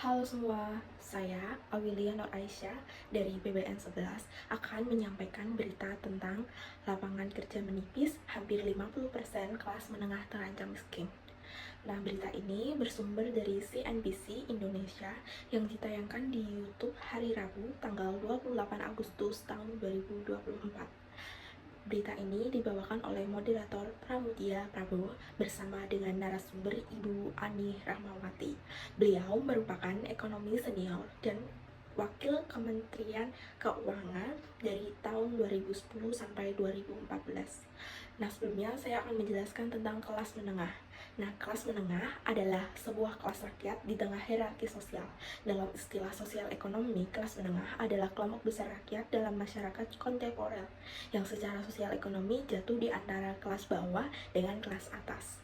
Halo semua, saya Awilia Nur Aisyah dari PBN 11 akan menyampaikan berita tentang lapangan kerja menipis, hampir 50% kelas menengah terancam miskin. Nah, berita ini bersumber dari CNBC Indonesia yang ditayangkan di YouTube hari Rabu tanggal 28 Agustus tahun 2024. Berita ini dibawakan oleh moderator Pramudia Prabowo bersama dengan narasumber Ibu Ani Rahmawati. Beliau merupakan ekonomi senior dan Wakil Kementerian Keuangan dari tahun 2010 sampai 2014. Nah, sebelumnya saya akan menjelaskan tentang kelas menengah. Nah, kelas menengah adalah sebuah kelas rakyat di tengah hierarki sosial. Dalam istilah sosial ekonomi, kelas menengah adalah kelompok besar rakyat dalam masyarakat kontemporer yang secara sosial ekonomi jatuh di antara kelas bawah dengan kelas atas.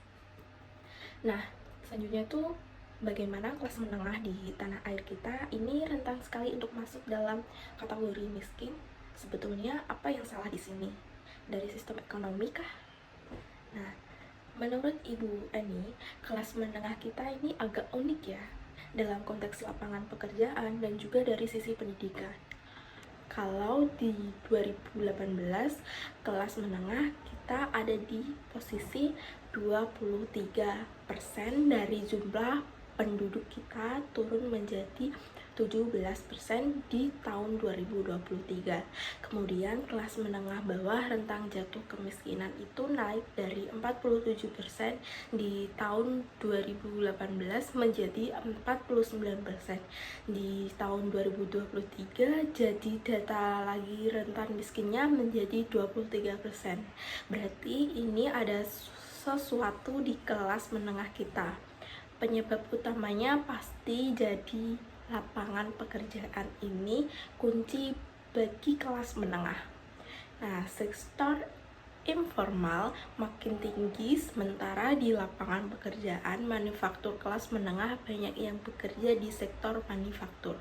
Nah, selanjutnya tuh bagaimana kelas menengah di tanah air kita ini rentan sekali untuk masuk dalam kategori miskin. Sebetulnya apa yang salah di sini? Dari sistem ekonomi kah? Nah, menurut Ibu Ani, kelas menengah kita ini agak unik ya dalam konteks lapangan pekerjaan dan juga dari sisi pendidikan. Kalau di 2018 kelas menengah kita ada di posisi 23% dari jumlah penduduk kita turun menjadi 17% di tahun 2023. Kemudian kelas menengah bawah rentang jatuh kemiskinan itu naik dari 47% di tahun 2018 menjadi 49% di tahun 2023. Jadi data lagi rentan miskinnya menjadi 23%. Berarti ini ada sesuatu di kelas menengah kita. Penyebab utamanya pasti jadi lapangan pekerjaan ini kunci bagi kelas menengah. Nah, sektor informal makin tinggi, sementara di lapangan pekerjaan manufaktur kelas menengah banyak yang bekerja di sektor manufaktur.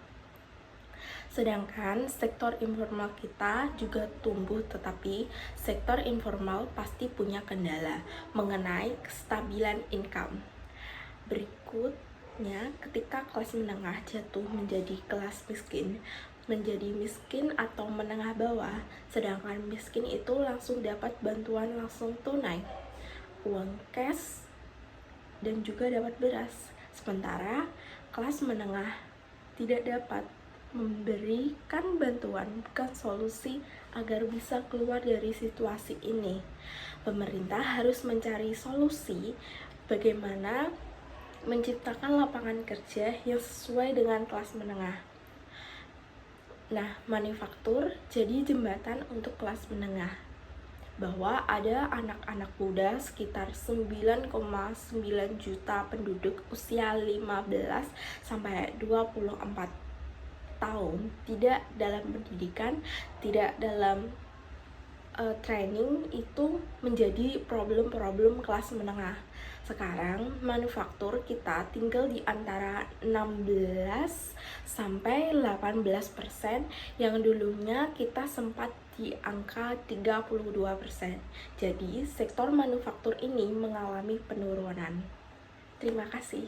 Sedangkan sektor informal kita juga tumbuh, tetapi sektor informal pasti punya kendala mengenai kestabilan income. Berikutnya, ketika kelas menengah jatuh menjadi kelas miskin, menjadi miskin atau menengah bawah, sedangkan miskin itu langsung dapat bantuan langsung tunai, uang cash, dan juga dapat beras. Sementara kelas menengah tidak dapat memberikan bantuan, bukan solusi agar bisa keluar dari situasi ini. Pemerintah harus mencari solusi bagaimana menciptakan lapangan kerja yang sesuai dengan kelas menengah. Nah, manufaktur jadi jembatan untuk kelas menengah, bahwa ada anak-anak muda sekitar 9,9 juta penduduk usia 15 sampai 24 tahun tidak dalam pendidikan, tidak dalam training, itu menjadi problem kelas menengah. Sekarang manufaktur kita tinggal di antara 16 sampai 18%, yang dulunya kita sempat di angka 32%. Jadi sektor manufaktur ini mengalami penurunan. Terima kasih.